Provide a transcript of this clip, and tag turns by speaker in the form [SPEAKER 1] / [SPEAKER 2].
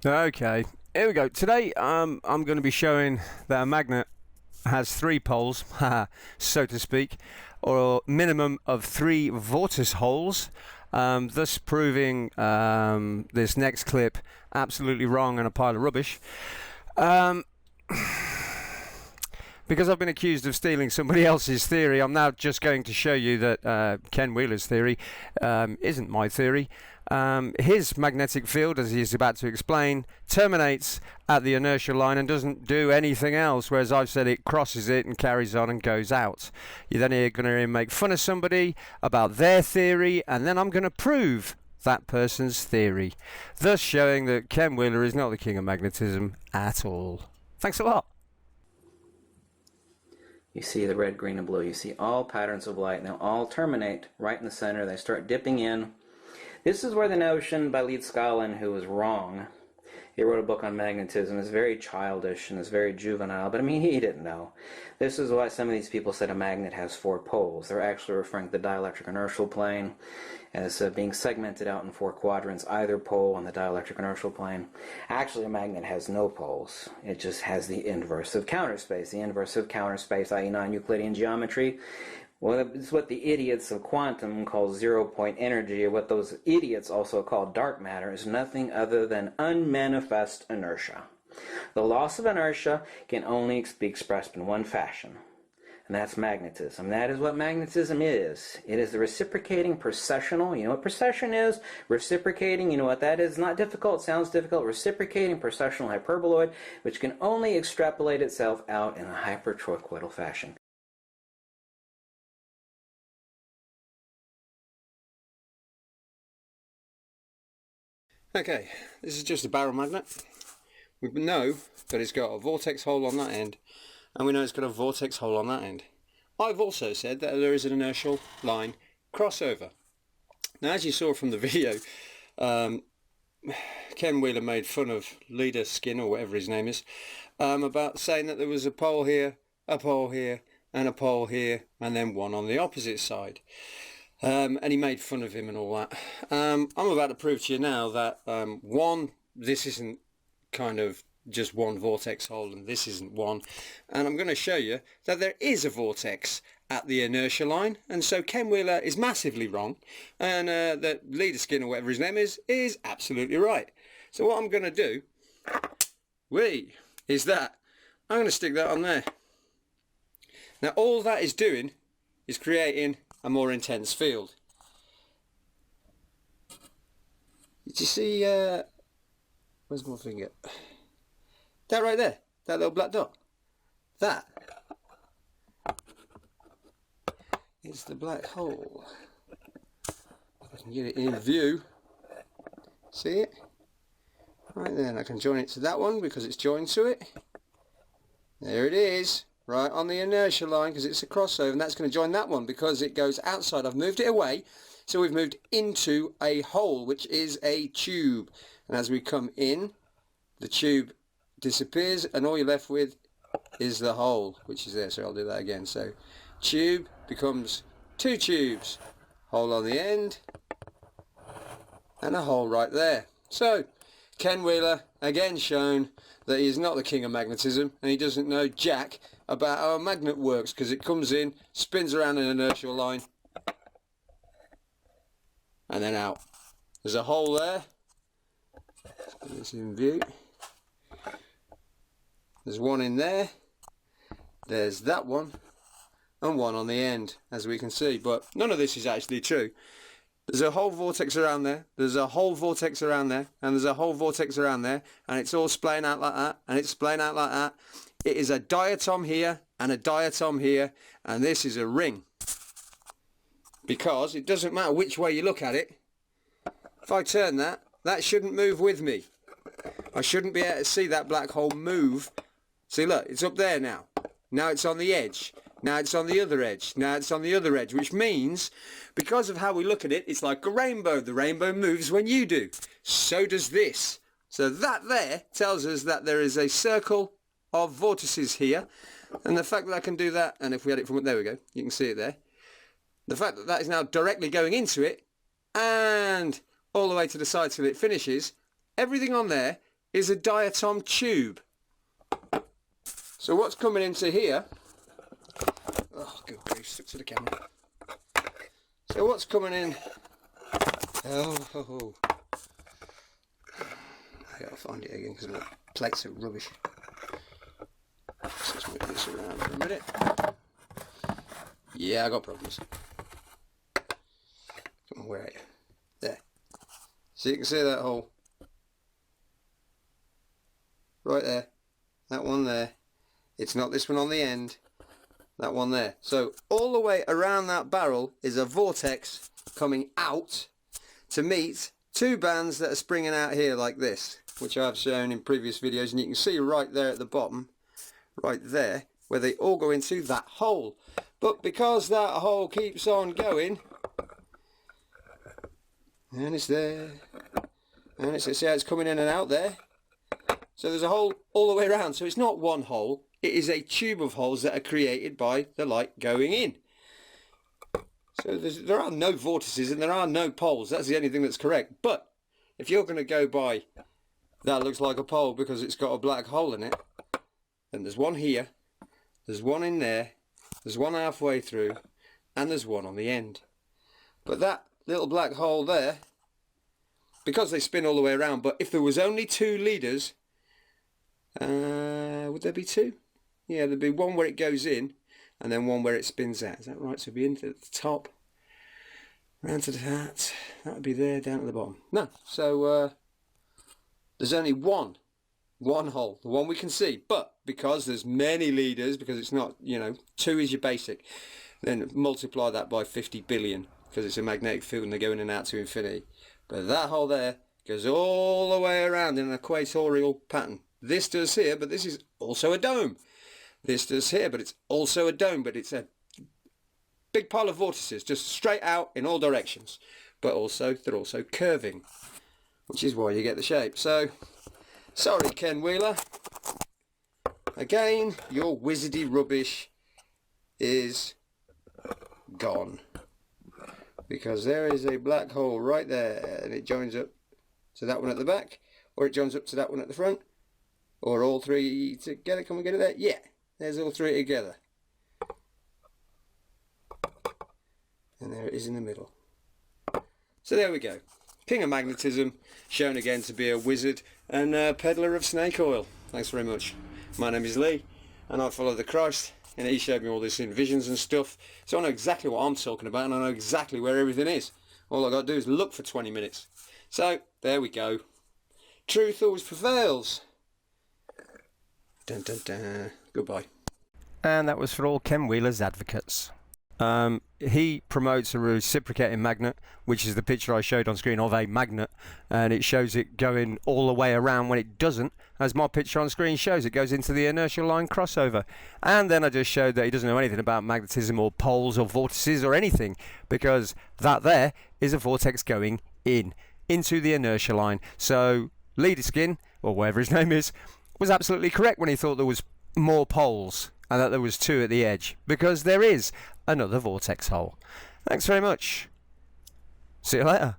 [SPEAKER 1] Okay, here we go. Today I'm going to be showing that a magnet has 3 poles, so to speak, or a minimum of 3 vortice holes, thus proving this next clip absolutely wrong and a pile of rubbish. Because I've been accused of stealing somebody else's theory, I'm now just going to show you that Ken Wheeler's theory isn't my theory. His magnetic field, as he's about to explain, terminates at the inertial line and doesn't do anything else, whereas I've said it crosses it and carries on and goes out. You're then going to make fun of somebody about their theory, and then I'm going to prove that person's theory, thus showing that Ken Wheeler is not the king of magnetism at all. Thanks a lot.
[SPEAKER 2] You see the red, green, and blue. You see all patterns of light. Now all terminate right in the center. They start dipping in. This is where the notion by Leedskalnin, who was wrong, he wrote a book on magnetism, is very childish and is very juvenile, but I mean, he didn't know. This is why some of these people said a magnet has 4 poles. They're actually referring to the dielectric inertial plane as being segmented out in 4 quadrants, either pole on the dielectric inertial plane. Actually, a magnet has no poles. It just has the inverse of counter space. The inverse of counter space, i.e. non-Euclidean geometry, well, it's what the idiots of quantum call zero-point energy, or what those idiots also call dark matter, is nothing other than unmanifest inertia. The loss of inertia can only be expressed in one fashion, and that's magnetism. That is what magnetism is. It is the reciprocating precessional. You know what precession is? Reciprocating, you know what that is? Not difficult, sounds difficult. Reciprocating precessional hyperboloid, which can only extrapolate itself out in a hypertrochoidal fashion.
[SPEAKER 1] Okay, this is just a barrel magnet. We know that it's got a vortex hole on that end, and we know it's got a vortex hole on that end. I've also said that there is an inertial line crossover. Now, as you saw from the video, Ken Wheeler made fun of Leedskalnin, or whatever his name is, about saying that there was a pole here, and a pole here, and then one on the opposite side. And he made fun of him and all that. I'm about to prove to you now that this isn't kind of just one vortex hole, and this isn't one, and I'm going to show you that there is a vortex at the inertia line, and so Ken Wheeler is massively wrong, and that Leedskalnin, or whatever his name is absolutely right. So what I'm going to do is that I'm going to stick that on there. Now all that is doing is creating a more intense field. Did you see, where's my finger? That right there, that little black dot. That is the black hole. If I can get it in view. See it? Right there, and I can join it to that one because it's joined to it. There it is. Right on the inertia line, because it's a crossover, and that's going to join that one because it goes outside. I've moved it away, so we've moved into a hole, which is a tube, and as we come in, the tube disappears, and all you're left with is the hole, which is there. So I'll do that again. So tube becomes 2 tubes, hole on the end, and a hole right there. So Ken Wheeler again shown that he is not the king of magnetism, and he doesn't know jack about how a magnet works, because it comes in, spins around an inertial line, and then out. There's a hole there. It's in view. There's one in there. There's that one, and one on the end, as we can see. But none of this is actually true. There's a whole vortex around there, there's a whole vortex around there, and there's a whole vortex around there, and it's all splaying out like that, and it's splaying out like that. It is a diatom here, and a diatom here, and this is a ring. Because it doesn't matter which way you look at it. If I turn that, that shouldn't move with me. I shouldn't be able to see that black hole move. See, look, it's up there now. Now it's on the edge. Now it's on the other edge. Now it's on the other edge, which means, because of how we look at it, it's like a rainbow. The rainbow moves when you do. So does this. So that there tells us that there is a circle of vortices here. And the fact that I can do that, and if we had it from, there we go, you can see it there. The fact that that is now directly going into it and all the way to the side till it finishes, everything on there is a diatom tube. So what's coming into here, oh good grief, stuck to the camera. So what's coming in, oh. I gotta find it again because my plates are rubbish. Let's just move this around for a minute. Yeah, I got problems. Come on, where are you? There. So you can see that hole. Right there. That one there. It's not this one on the end. That one there. So all the way around that barrel is a vortex coming out to meet two bands that are springing out here like this, which I've shown in previous videos, and you can see right there at the bottom, right there, where they all go into that hole. But because that hole keeps on going, and it's there, and it's, see how it's coming in and out there? So there's a hole all the way around. So it's not one hole, it is a tube of holes that are created by the light going in. So there are no vortices and there are no poles. That's the only thing that's correct. But if you're going to go by that looks like a pole because it's got a black hole in it, then there's one here, there's one in there, there's one halfway through, and there's one on the end. But that little black hole there, because they spin all the way around, but if there was only two leaders, would there be two? Yeah, there'd be one where it goes in and then one where it spins out. Is that right? So it'd be into the top, round to that would be there, down at the bottom. No, so there's only one hole, the one we can see, but because there's many leaders, because it's not, you know, two is your basic, then multiply that by 50 billion because it's a magnetic field and they go in and out to infinity. But that hole there goes all the way around in an equatorial pattern. This does here, but this is also a dome. This does here, but it's also a dome, but it's a big pile of vortices just straight out in all directions. But also, they're also curving, which is why you get the shape. So, sorry Ken Wheeler. Again, your wizardy rubbish is gone. Because there is a black hole right there, and it joins up to that one at the back, or it joins up to that one at the front, or all three together. Can we get it there? Yeah, there's all three together. And there it is in the middle. So there we go. King of magnetism, shown again to be a wizard and a peddler of snake oil. Thanks very much. My name is Lee, and I follow the Christ, and he showed me all this in visions and stuff, so I know exactly what I'm talking about, and I know exactly where everything is. All I got to do is look for 20 minutes. So, there we go. Truth always prevails. Dun dun dun. Goodbye. And that was for all Ken Wheeler's advocates. He promotes a reciprocating magnet, which is the picture I showed on screen of a magnet, and it shows it going all the way around when it doesn't, as my picture on screen shows. It goes into the inertial line crossover. And then I just showed that he doesn't know anything about magnetism or poles or vortices or anything, because that there is a vortex going into the inertial line. So Leedskalnin, or whatever his name is, was absolutely correct when he thought there was more poles and that there was two at the edge, because there is another vortex hole. Thanks very much. See you later.